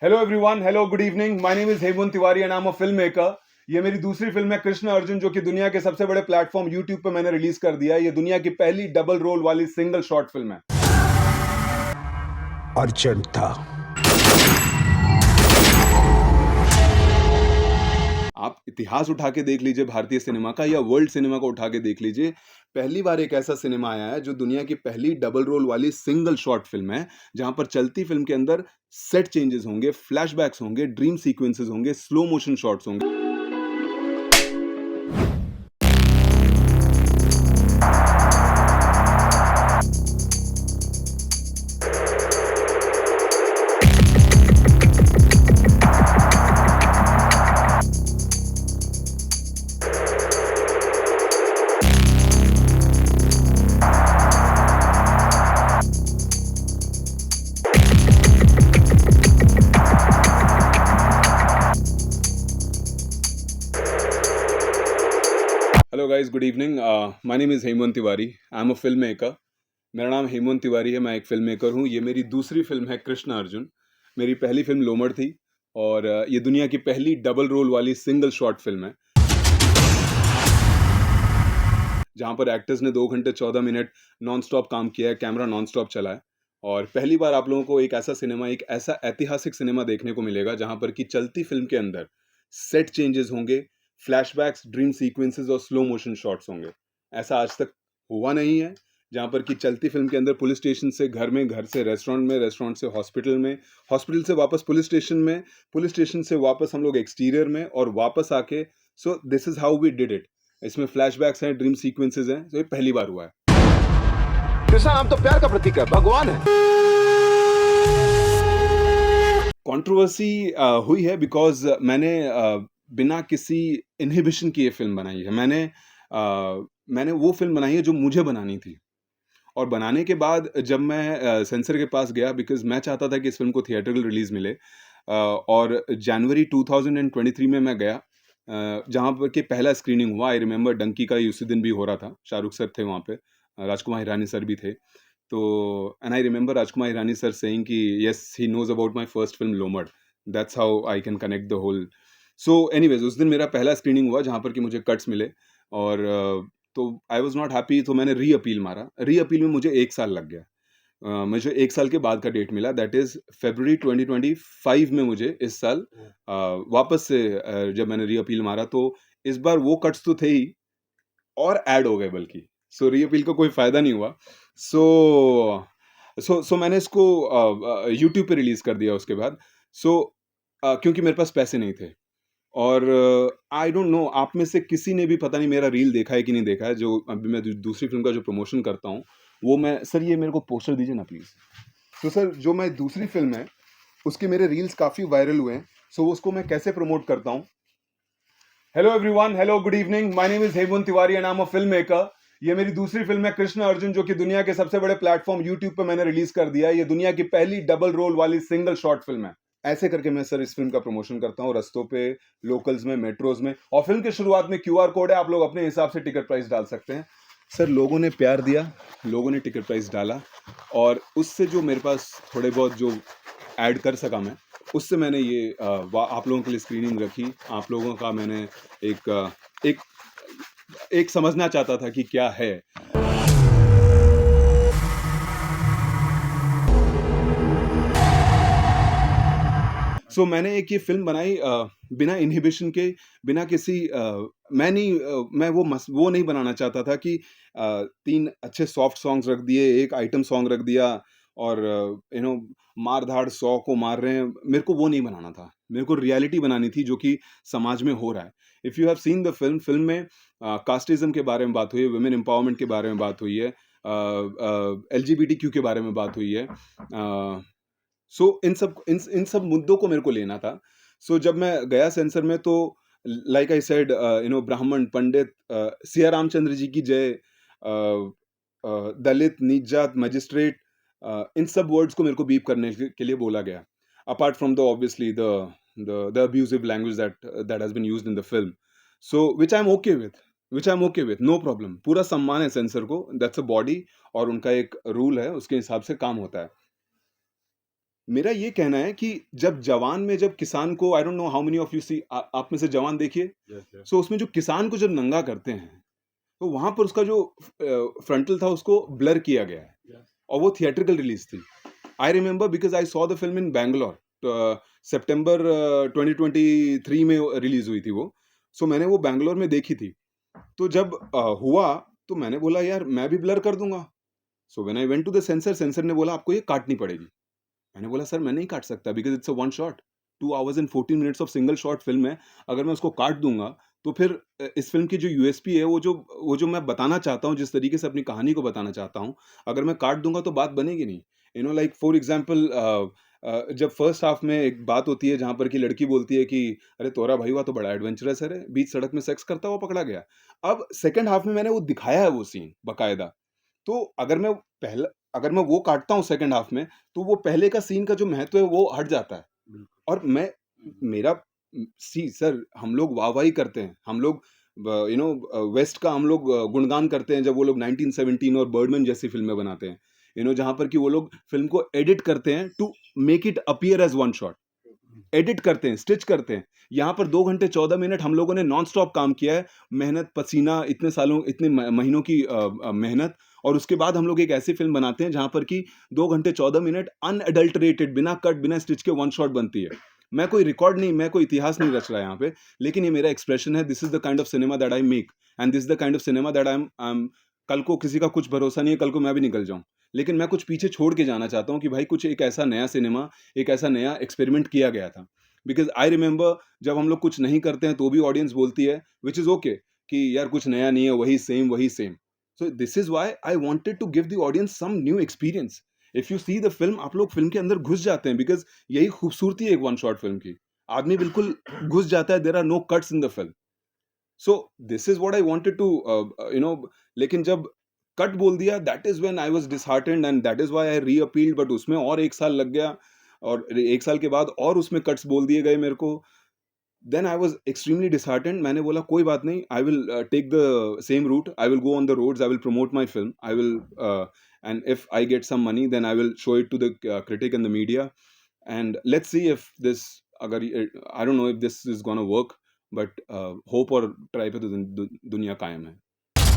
Hello everyone, hello, good evening. My name is Hemant Tiwari and I am a film maker. ये मेरी दूसरी film है कृष्ण अर्जुन, जो कि दुनिया के सबसे बड़े प्लेटफॉर्म यूट्यूब पे मैंने रिलीज कर दिया है। ये दुनिया की पहली डबल रोल वाली सिंगल शॉट फिल्म है। अर्जेंट था। आप इतिहास उठा के देख लीजिए भारतीय सिनेमा का या वर्ल्ड सिनेमा को उठा के देख लीजिए। पहली बार एक ऐसा सिनेमा आया है जो दुनिया की पहली डबल रोल वाली सिंगल शॉट फिल्म है, जहां पर चलती फिल्म के अंदर सेट चेंजेस होंगे, फ्लैशबैक्स होंगे, ड्रीम सीक्वेंसेस होंगे, स्लो मोशन शॉट्स होंगे। Hello guys, good evening. My name is Hemant Tiwari. I am a film maker. मेरा नाम हेमंत तिवारी है, मैं एक फिल्म मेकर हूँ। ये मेरी दूसरी फिल्म है कृष्ण अर्जुन। मेरी पहली फिल्म लोमड़ थी और ये दुनिया की पहली डबल रोल वाली सिंगल शॉट फिल्म है, जहाँ पर एक्टर्स ने 2 घंटे 14 मिनट नॉन स्टॉप काम किया है, कैमरा नॉन स्टॉप चला है। और पहली बार आप लोगों को एक ऐसा सिनेमा, एक ऐसा ऐतिहासिक सिनेमा देखने को मिलेगा जहाँ पर कि चलती फिल्म के अंदर सेट चेंजेस होंगे, फ्लैशबैक्स, ड्रीम सीक्वेंसेस और स्लो मोशन शॉट्स होंगे। ऐसा आज तक हुआ नहीं है। जहाँ पर कि चलती फिल्म के अंदर पुलिस स्टेशन से घर में, घर से रेस्टोरेंट में, रेस्टोरेंट से हॉस्पिटल में, हॉस्पिटल से वापस पुलिस स्टेशन में, पुलिस स्टेशन से वापस हम लोग एक्सटीरियर में और वापस आके, so this is how we did it. इसमें फ्लैशबैक्स हैं, ड्रीम सीक्वेंसेस हैं, तो ये पहली बार हुआ है। कृष्णा, हम तो प्यार का प्रतीक है, भगवान है। कंट्रोवर्सी हुई है बिकॉज मैंने बिना किसी इनहिबिशन की ये फिल्म बनाई है। मैंने वो फिल्म बनाई है जो मुझे बनानी थी। और बनाने के बाद जब मैं सेंसर के पास गया, बिकॉज मैं चाहता था कि इस फिल्म को थिएट्रिकल रिलीज मिले, और जनवरी 2023 में मैं गया, जहाँ पर कि पहला स्क्रीनिंग हुआ। आई रिमेंबर डंकी का उसी दिन भी हो रहा था, शाहरुख सर थे वहाँ पे, राजकुमार हिरानी सर भी थे। तो and I remember Rajkumar Hirani sir saying कि yes, he knows about my first film Lomad, that's how I can connect the whole. So anyways, उस दिन मेरा पहला स्क्रीनिंग हुआ जहाँ पर कि मुझे कट्स मिले। और तो आई वॉज नॉट हैप्पी, तो मैंने री अपील मारा। री अपील में मुझे 1 साल लग गया। मुझे 1 साल के बाद का डेट मिला, दैट इज February 2025 में मुझे इस साल वापस से जब मैंने री अपील मारा, तो इस बार वो कट्स तो थे ही और ऐड हो गए बल्कि। सो री अपील का कोई फायदा नहीं हुआ। सो मैंने इसको यूट्यूब पे रिलीज कर दिया उसके बाद। क्योंकि मेरे पास पैसे नहीं थे। और आई डोंट नो आप में से किसी ने भी पता नहीं मेरा रील देखा है कि नहीं देखा है, जो अभी मैं दूसरी फिल्म का जो प्रमोशन करता हूँ वो मैं, सर ये मेरे को पोस्टर दीजिए ना प्लीज। तो सर, जो मैं दूसरी फिल्म है उसके मेरे रील्स काफी वायरल हुए हैं। सो उसको मैं कैसे प्रमोट करता हूँ। Hello everyone, hello, good evening. My name is Hemant Tiwari and I am a film maker. ये मेरी दूसरी फिल्म है कृष्ण अर्जुन, जो कि दुनिया के सबसे बड़े प्लेटफॉर्म यूट्यूब पे मैंने रिलीज कर दिया है। ये दुनिया की पहली डबल रोल वाली सिंगल शॉट फिल्म है। ऐसे करके मैं सर इस फिल्म का प्रमोशन करता हूँ, रस्तों पे, लोकल्स में, मेट्रोज में। और फिल्म के शुरुआत में क्यूआर कोड है, आप लोग अपने हिसाब से टिकट प्राइस डाल सकते हैं। सर, लोगों ने प्यार दिया, लोगों ने टिकट प्राइस डाला, और उससे जो मेरे पास थोड़े बहुत जो ऐड कर सका मैं, उससे मैंने ये आप लोगों के लिए स्क्रीनिंग रखी। आप लोगों का मैंने एक एक एक समझना चाहता था कि क्या है। मैंने एक ये फिल्म बनाई बिना इनहिबिशन के, बिना किसी मैं वो नहीं बनाना चाहता था कि 3 अच्छे सॉफ्ट सॉन्ग्स रख दिए, एक आइटम सॉन्ग रख दिया, और मार धाड़ 100 को मार रहे हैं। मेरे को वो नहीं बनाना था, मेरे को रियलिटी बनानी थी जो कि समाज में हो रहा है। If you have seen the film में कास्टिज्म के बारे में बात हुई है, वुमेन एम्पावरमेंट के बारे में बात हुई है, LGBTQ के बारे में बात हुई है। इन सब मुद्दों को मेरे को लेना था। जब मैं गया सेंसर में, तो लाइक आई सेड, ब्राह्मण, पंडित, सिया रामचंद्र जी की जय, दलित, नीच जात, मजिस्ट्रेट, इन सब वर्ड्स को मेरे को बीप करने के लिए बोला गया। Apart from the obviously the abusive language that has been used in the film, which I am okay with, no problem. पूरा सम्मान है सेंसर को, दैट्स अ बॉडी, और उनका एक रूल है, उसके हिसाब से काम होता है। मेरा ये कहना है कि जब जवान में जब किसान को, I don't know how many of you see, आप में से जवान देखिए, यस यस सो उसमें जो किसान को जब नंगा करते हैं, तो वहां पर उसका जो फ्रंटल था उसको ब्लर किया गया है, यस और वो थिएट्रिकल रिलीज थी. I remember because I saw the film in Bangalore, सितंबर 2023 में रिलीज हुई थी वो. सो मैंने वो बैंगलोर में देखी थी. तो जब हुआ तो मैंने बोला यार मैं भी ब्लर कर दूंगा. So when I went to the censor, censor ने बोला आपको ये काटनी पड़ेगी. मैंने बोला सर मैं नहीं काट सकता because it's a one shot, 2 hours and 14 minutes of single short film है. अगर मैं उसको काट दूंगा तो फिर इस फिल्म की जो यूएसपी है, वो जो मैं बताना चाहता हूँ, जिस तरीके से अपनी कहानी को बताना चाहता हूँ, अगर मैं काट दूंगा तो बात बनेगी नहीं. लाइक फॉर एग्जाम्पल, जब फर्स्ट हाफ में एक बात होती है जहां पर कि लड़की बोलती है कि अरे तोरा भाई हुआ तो बड़ा एडवेंचरस है रे, बीच सड़क में सेक्स करता हुआ पकड़ा गया. अब सेकंड हाफ में मैंने वो दिखाया है वो सीन बकायदा. तो अगर मैं वो काटता हूँ सेकंड हाफ में, तो वो पहले का सीन का जो महत्व है वो हट जाता है. बिल्कुल और मैं मेरा सी सर, हम लोग वाहवाही करते हैं, हम लोग वेस्ट का हम लोग गुणगान करते हैं जब वो लोग 1917 और बर्डमैन जैसी फिल्में बनाते हैं, जहां पर कि वो लोग फिल्म को एडिट करते हैं to make it appear as one shot. Edit करते हैं, स्टिच करते हैं. यहाँ पर 2 घंटे 14 मिनट हम लोगों ने नॉन स्टॉप काम किया है, मेहनत पसीना, इतने सालों इतने महीनों की मेहनत, और उसके बाद हम लोग एक ऐसी फिल्म बनाते हैं जहां पर कि 2 घंटे 14 मिनट अनएडल्टरेटेड, बिना कट बिना स्टिच के वन शॉट बनती है. मैं कोई रिकॉर्ड नहीं, मैं कोई इतिहास नहीं रच रहा यहाँ पे, लेकिन ये मेरा एक्सप्रेशन है. This is the kind of cinema that I make, and this is the kind of cinema that I am. कल को किसी का कुछ भरोसा नहीं है, कल को मैं भी निकल जाऊं, लेकिन मैं कुछ पीछे छोड़ के जाना चाहता हूँ कि भाई कुछ एक ऐसा नया सिनेमा, एक ऐसा नया एक्सपेरिमेंट किया गया था. बिकॉज आई रिमेंबर जब हम लोग कुछ नहीं करते हैं तो भी ऑडियंस बोलती है, विच इज ओके, कि यार कुछ नया नहीं है, वही सेम वही same. So this is why I wanted to give the audience some new experience. If you see the film, आप लोग फिल्म के अंदर घुस जाते हैं, बिकॉज यही खूबसूरती है एक वन शॉट फिल्म की. आदमी बिल्कुल घुस जाता है, there are no cuts in the film. So this is what I wanted to लेकिन जब कट बोल दिया, that is when I was disheartened, and that is why I reappealed. But उसमें और 1 साल लग गया, और 1 साल के बाद और उसमें कट्स बोल दिए गए मेरे को. Then I was extremely disheartened. मैंने बोला कोई बात नहीं, I will take the same route, I will go on the roads, I will promote my film, I will, and if I get some money then I will show it to the critic and the media, and let's see if this, अगर I don't know if this is gonna work, but hope और try पे तो दुनिया कायम है.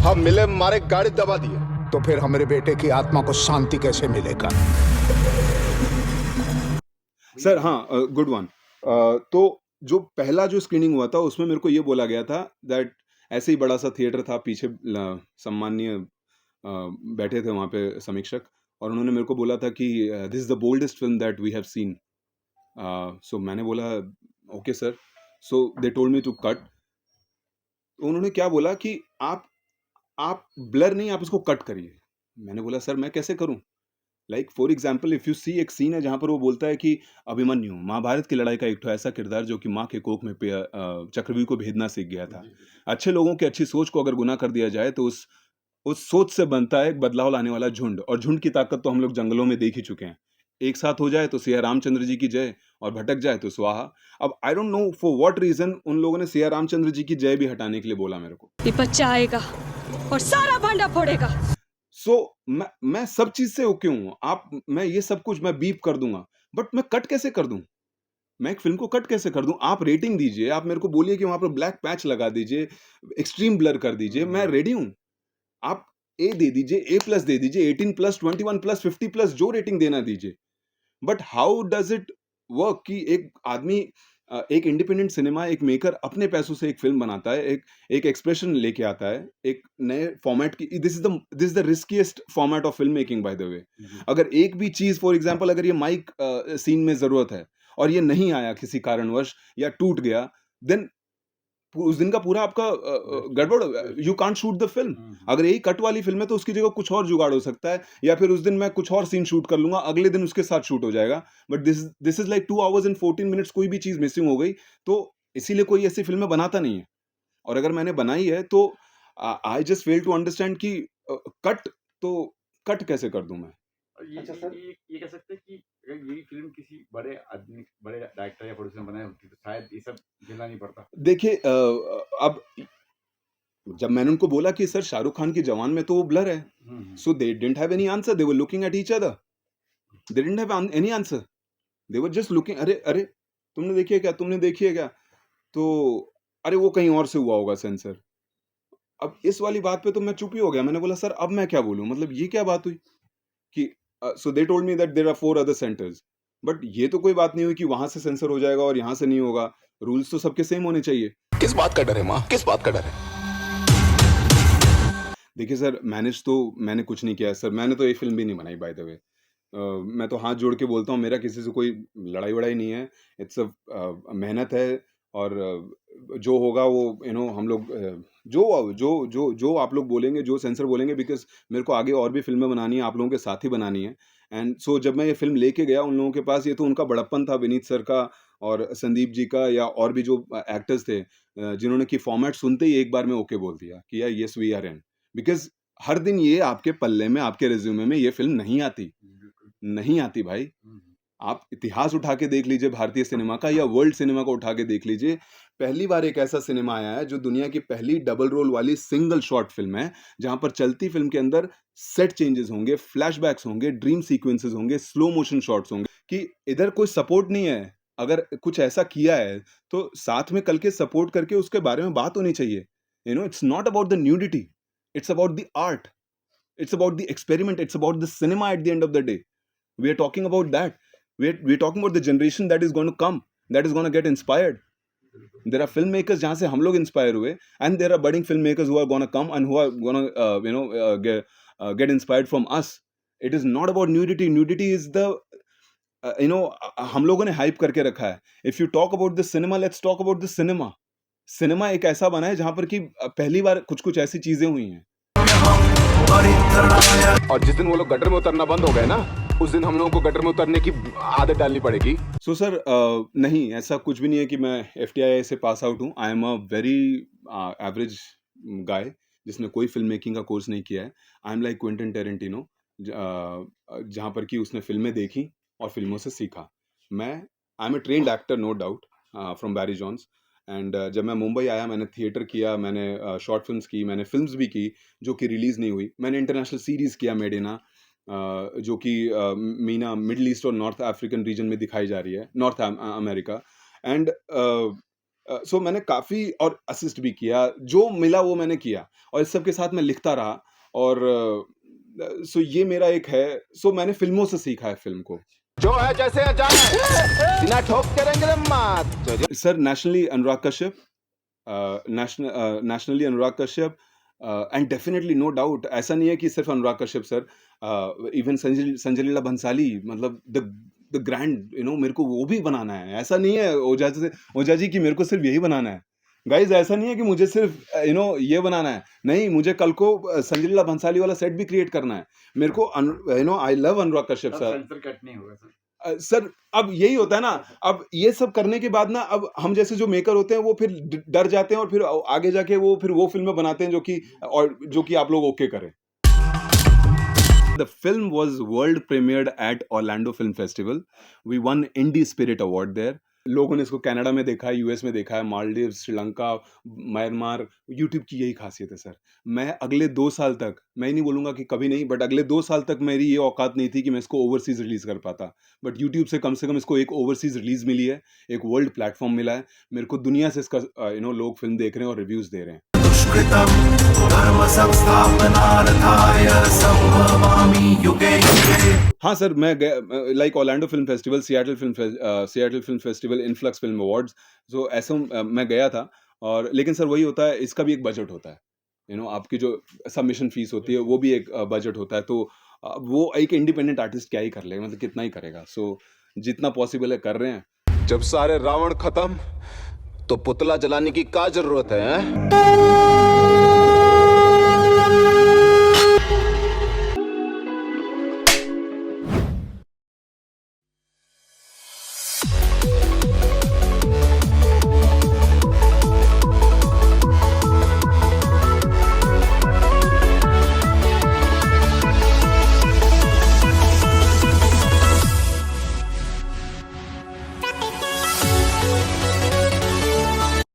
हम मिले मारे गाड़ी दबा दिए तो फिर हमारे बेटे की आत्मा को शांति कैसे मिलेगा? सर हाँ, गुड वन. तो जो पहला जो स्क्रीनिंग हुआ था उसमें मेरे को ये बोला गया था दैट, ऐसे ही बड़ा सा थिएटर था पीछे, सम्माननीय बैठे थे वहाँ पे समीक्षक, और उन्होंने मेरे को बोला था कि this is the boldest film that we have seen. So मैंने बोला okay sir. So they told me to cut. तो उन्होंने क्या बोला कि आप ब्लर नहीं, आप इसको कट करिए. मैंने बोला सर मैं कैसे करूं? Like for example, if you see, एक सीन है जहां पर वो बोलता है कि अभिमन्यु महाभारत की लड़ाई का एक ठो ऐसा किरदार जो कि माँ के कोख में चक्रव्यूह को भेदना सीख गया था. अच्छे लोगों की अच्छी सोच को अगर गुनाह कर दिया जाए तो उस सोच से बनता है एक बदलाव लाने वाला झुंड, और झुंड की ताकत तो हम लोग जंगलों में देख ही चुके हैं. एक साथ हो जाए तो सिया रामचंद्र जी की जय, और भटक जाए तो स्वाहा. अब I don't know for what reason उन लोगों ने सिया रामचंद्र जी की जय भी हटाने के लिए बोला मेरे को. ये बच्चा आएगा और सारा भांडा फोड़ेगा. सो मैं सब चीज से ओके हूँ. मैं ये सब कुछ मैं बीप कर दूंगा, बट मैं कट कैसे कर दूं? मैं एक फिल्म को कट कैसे कर दूं? आप रेटिंग दीजिए, आप मेरे को बोलिए कि वहां पर ब्लैक पैच लगा दीजिए, एक्सट्रीम ब्लर कर दीजिए, मैं रेडी हूं. आप ए दे दीजिए, A+ दे दीजिए, 18+, 21+, 50+, जो रेटिंग देना दीजिए. But how does it work कि एक आदमी, एक इंडिपेंडेंट सिनेमा, एक मेकर अपने पैसों से एक फिल्म बनाता है, एक एक्सप्रेशन लेके आता है, एक नए फॉर्मेट की. This is the riskiest format of film making by the way. अगर एक भी चीज, फॉर एग्जांपल, अगर ये माइक सीन में जरूरत है और ये नहीं आया किसी कारणवश या टूट गया, देन उस दिन का पूरा आपका गड़बड़, you can't shoot the film. अगर यही कट वाली फिल्म है तो उसकी जगह कुछ और जुगाड़ हो सकता है, या फिर उस दिन मैं कुछ और सीन शूट कर लूंगा, अगले दिन उसके साथ शूट हो जाएगा. But this is like 2 hours and 14 minutes, कोई भी चीज मिसिंग हो गई तो इसीलिए कोई ऐसी फिल्में बनाता नहीं है. और अगर मैंने बनाई है तो I just fail to understand कि कट कैसे कर दूं मैं. और ये कह सकते हैं कि अगर यही फिल्म किसी बड़े आदमी, बड़े डायरेक्टर या प्रोड्यूसर बनाई होती तो शायद ये सब झेलना नहीं पड़ता. देखिए, अब जब मैंने उनको बोला कि सर शाहरुख खान की जवान में तो वो ब्लर है, so they didn't have any answer, they were looking at each other, they didn't have any answer. They were just looking, अरे अरे तुमने देखी है क्या, तुमने देखी है क्या? तो अरे वो कहीं और से हुआ होगा सेंसर। अब इस वाली बात पे तो मैं चुप ही हो गया। मैंने बोला सर अब मैं क्या बोलूं, मतलब ये क्या बात हुई कि so they told me that there are 4 other centres, but ये तो कोई बात नहीं हुई कि वहां से सेंसर हो जाएगा और यहाँ से नहीं होगा। रूल्स तो सबके सेम होने चाहिए। किस बात का डर है माँ, किस बात का डर है? देखिए सर, मैनेज तो मैंने कुछ नहीं किया सर, मैंने तो एक फिल्म भी नहीं बनाई बाय द वे। मैं तो हाथ जोड़ के बोलता हूँ, मेरा किसी से कोई लड़ाई वड़ाई नहीं है। इट्स अ मेहनत है, और जो होगा वो हम लोग जो जो जो जो आप लोग बोलेंगे, जो सेंसर बोलेंगे, बिकॉज मेरे को आगे और भी फिल्में बनानी है, आप लोगों के साथ ही बनानी है। एंड सो जब मैं ये फिल्म लेके गया उन लोगों के पास, ये तो उनका बड़प्पन था, विनीत सर का और संदीप जी का, या और भी जो एक्टर्स थे, जिन्होंने कि फॉर्मेट सुनते ही एक बार में ओके बोल दिया कि यार yes we are in. Because हर दिन ये आपके पल्ले में, आपके रिज्यूमे में ये फिल्म नहीं आती, बिल्कुल। नहीं आती भाई। आप इतिहास उठा के देख लीजिए भारतीय सिनेमा का, या वर्ल्ड सिनेमा को उठा के देख लीजिए। पहली बार एक ऐसा सिनेमा आया है जो दुनिया की पहली डबल रोल वाली सिंगल शॉट फिल्म है, जहां पर चलती फिल्म के अंदर सेट चेंजेस होंगे, फ्लैशबैक्स होंगे, ड्रीम सीक्वेंसेस होंगे, स्लो मोशन शॉट्स होंगे, कि इधर कोई सपोर्ट नहीं है। अगर कुछ ऐसा किया है तो साथ में कल के सपोर्ट करके उसके बारे में बात होनी चाहिए। It's not about the nudity, it's about the art, it's about the experiment, it's about the cinema at the end of the day. We are talking about that. We're talking about the generation that is going to come, that is going to get inspired. There are filmmakers जहाँ से हम लोग inspire हुए, and there are budding filmmakers who are going to come and who are going to get inspired from us. It is not about nudity. Nudity is the हम लोगों ने hype करके रखा है। If you talk about the cinema, let's talk about the cinema. Cinema एक ऐसा बना है जहां पर कि पहली बार कुछ कुछ ऐसी चीजें हुई हैं। और जिस दिन वो लोग गटर में उतरना बंद हो गए ना, उस दिन हम लोगों को गटर में उतरने की आदत डालनी पड़ेगी। सो सर, नहीं, ऐसा कुछ भी नहीं है कि मैं FTII से पास आउट हूँ। I am a very average guy जिसने कोई फिल्म मेकिंग का कोर्स नहीं किया है। I am like Quentin Tarantino, जहाँ पर कि उसने फिल्में देखी और फिल्मों से सीखा। I am a trained actor, no doubt, from Barry Johns. And जब मैं मुंबई आया, मैंने थिएटर किया, मैंने शॉर्ट फिल्म्स की, मैंने फिल्म्स भी की जो कि रिलीज़ नहीं हुई। मैंने इंटरनेशनल सीरीज़ किया मेडिना, जो कि मीना मिडल ईस्ट और नॉर्थ अफ्रीकन रीजन में दिखाई जा रही है, नॉर्थ अमेरिका। एंड सो मैंने काफ़ी और असिस्ट भी किया, जो मिला वो मैंने किया, और इस सब के साथ मैं लिखता रहा। और सो ये मेरा एक है। सो मैंने फिल्मों से सीखा है फिल्म को। जो है जैसे अचानक बिना ठोक के रहेंगे मत। Sir, nationally Anurag Kashyap, nationally Anurag Kashyap, and definitely no doubt, ऐसा नहीं है कि सिर्फ अनुराग कश्यप सर, इवन संजय लीला भंसाली, मतलब द ग्रैंड, मेरे को वो भी बनाना है। ऐसा नहीं है ओझा जी की मेरे को सिर्फ यही बनाना है। गाइज, ऐसा नहीं है कि मुझे सिर्फ ये बनाना है। नहीं, मुझे कल को संजय लीला भंसाली वाला सेट भी क्रिएट करना है। मेरे को I love Anurag Kashyap sir. Sensor cut नहीं होगा सर। सर, अब यही होता है ना। अब ये सब करने के बाद ना, अब हम जैसे जो मेकर होते हैं वो फिर डर जाते हैं, और फिर आगे जाके वो फिल्में बनाते हैं जो कि आप लोग ओके करें। The film was world premiered at Orlando Film Festival. We won Indie Spirit Award there. लोगों ने इसको कनाडा में देखा है, यूएस में देखा है, मालदीव, श्रीलंका, म्यांमार। यूट्यूब की यही खासियत है सर। मैं अगले 2 साल तक, मैं नहीं बोलूँगा कि कभी नहीं, बट अगले 2 साल तक मेरी ये औकात नहीं थी कि मैं इसको ओवरसीज़ रिलीज़ कर पाता। बट यूट्यूब से कम इसको एक ओवरसीज़ रिलीज़ मिली है, एक वर्ल्ड प्लेटफॉर्म मिला है। मेरे को दुनिया से इसका लोग फिल्म देख रहे हैं और रिव्यूज़ दे रहे हैं। हाँ सर, मैं like Orlando film festival, Seattle film festival, Influx film awards, so ऐसे मैं गया था। और लेकिन सर वही होता है, इसका भी एक बजट होता है। आपकी जो सबमिशन फीस होती है वो भी एक बजट होता है। तो वो एक इंडिपेंडेंट आर्टिस्ट क्या ही कर लेगा, मतलब कितना ही करेगा। सो जितना पॉसिबल है कर रहे हैं। जब सारे रावण खत्म तो पुतला जलाने की क्या जरूरत है?